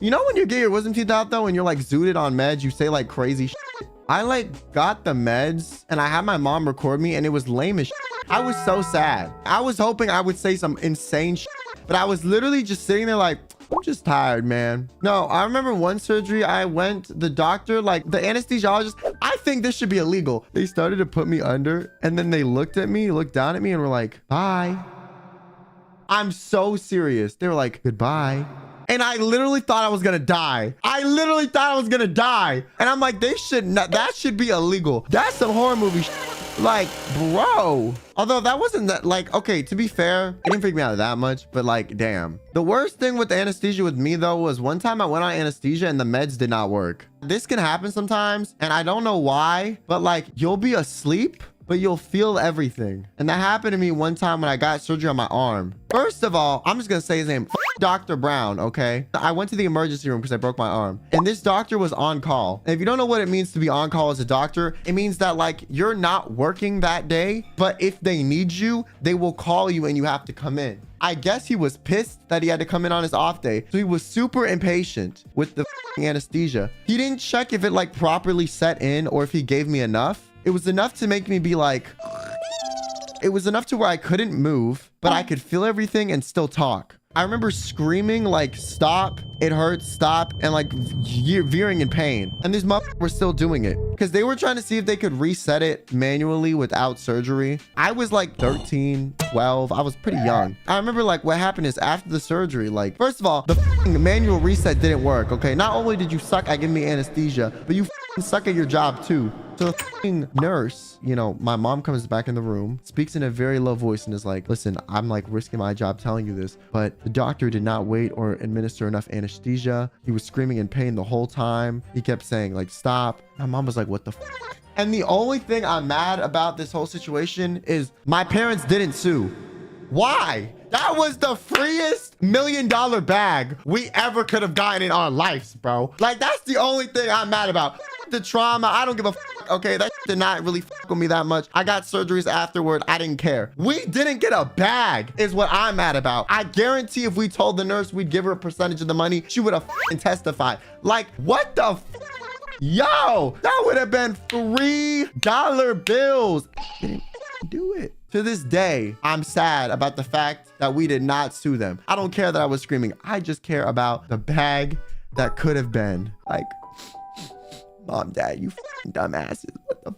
You know when you get your wisdom teeth out though, and you're like zooted on meds, you say like crazy shit. I like got the meds and I had my mom record me and it was lame as shit. I was so sad. I was hoping I would say some insane shit, but I was literally just sitting there like, I'm just tired, man. No, I remember one surgery I went, the doctor, like the anesthesiologist, I think this should be illegal. They started to put me under and then they looked at me, looked down at me and were like, bye. I'm so serious. They were like, goodbye. And I literally thought I was gonna die. I literally thought I was gonna die. And I'm like, they should not, that should be illegal. That's some horror movie shit. Like, bro. Although that wasn't that, like, okay, to be fair, it didn't freak me out that much, but like, damn. The worst thing with the anesthesia with me though was one time I went on anesthesia and the meds did not work. This can happen sometimes, and I don't know why, but like, you'll be asleep, but you'll feel everything. And that happened to me one time when I got surgery on my arm. First of all, I'm just gonna say his name. Dr. Brown, okay? I went to the emergency room because I broke my arm. And this doctor was on call. And if you don't know what it means to be on call as a doctor, it means that like you're not working that day, but if they need you, they will call you and you have to come in. I guess he was pissed that he had to come in on his off day. So he was super impatient with the anesthesia. He didn't check if it like properly set in or if he gave me enough. It was enough to make me be like, it was enough to where I couldn't move, but I could feel everything and still talk. I remember screaming like, stop, it hurts, stop, and like veering in pain. And these motherfuckers were still doing it because they were trying to see if they could reset it manually without surgery. I was like 13, 12. I was pretty young. I remember like what happened is after the surgery, like, first of all, the manual reset didn't work, okay? Not only did you suck at giving me anesthesia, but you suck at your job too. So the nurse, you know, my mom comes back in the room, speaks in a very low voice and is like, listen, I'm like risking my job telling you this, but the doctor did not wait or administer enough anesthesia. He was screaming in pain the whole time. He kept saying like, stop. My mom was like, what the f? And the only thing I'm mad about this whole situation is my parents didn't sue. Why? That was the freest $1 million bag we ever could have gotten in our lives, bro. Like, that's the only thing I'm mad about. The trauma, I don't give a fuck. Okay, that did not really fuck with me that much. I got surgeries afterward. I didn't care. We didn't get a bag is what I'm mad about. I guarantee if we told the nurse we'd give her a percentage of the money, she would have testified. Like, what the f? Yo, that would have been $3 bills. Didn't do it. To this day, I'm sad about the fact that we did not sue them. I don't care that I was screaming. I just care about the bag that could have been. Like, mom, dad, you f***ing dumbasses. What the f?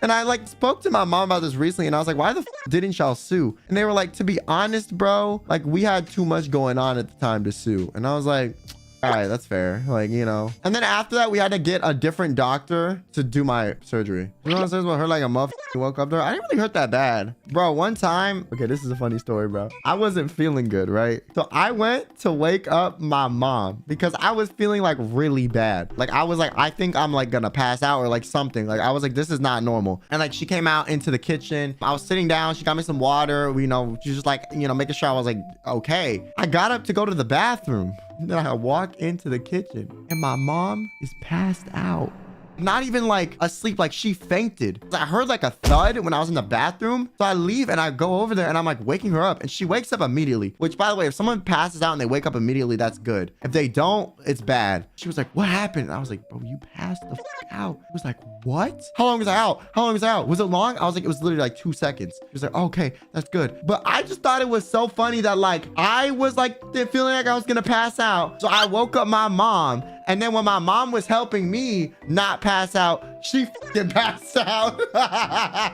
And I like spoke to my mom about this recently and I was like, why the f didn't y'all sue? And they were like, to be honest, bro, like we had too much going on at the time to sue. And I was like, all right, that's fair. Like, you know. And then after that, we had to get a different doctor to do my surgery. You know what I'm saying? It hurt like a motherfucker. Woke up there. I didn't really hurt that bad. Bro, one time. Okay, this is a funny story, bro. I wasn't feeling good, right? So I went to wake up my mom because I was feeling like really bad. Like, I was like, I think I'm like gonna pass out or like something. Like, I was like, this is not normal. And like, she came out into the kitchen. I was sitting down. She got me some water. You know, she was just like, you know, making sure I was like, okay. I got up to go to the bathroom. Then I walk into the kitchen and my mom is passed out. Not even like asleep, like she fainted. I heard like a thud when I was in the bathroom. So I leave and I go over there and I'm like waking her up and she wakes up immediately. Which, by the way, if someone passes out and they wake up immediately, that's good. If they don't, it's bad. She was like, what happened? And I was like, bro, you passed the f out. It was like, what? How long was I out? How long was I out? Was it long? I was like, it was literally like 2 seconds. She was like, oh, okay, that's good. But I just thought it was so funny that like I was like feeling like I was gonna pass out. So I woke up my mom. And then when my mom was helping me not pass out, she f***ing passed out.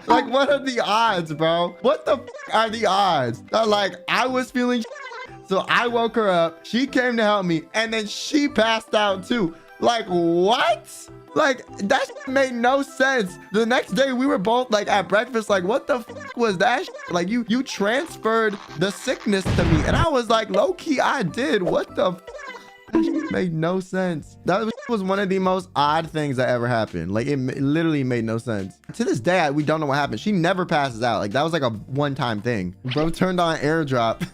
Like, what are the odds, bro? What the f are the odds? That, like, I was feeling so I woke her up. She came to help me. And then she passed out too. Like, what? Like, that made no sense. The next day, we were both, like, at breakfast, like, what the f was that? Like, you transferred the sickness to me. And I was like, low-key, I did. What the f? That made no sense. That was one of the most odd things that ever happened. Like, it literally made no sense. To this day, we don't know what happened. She never passes out. Like, that was like a one-time thing. Bro turned on airdrop.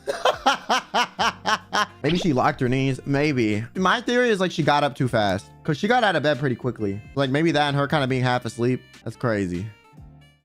Maybe she locked her knees. Maybe. My theory is like she got up too fast because she got out of bed pretty quickly. Like maybe that and her kind of being half asleep. That's crazy.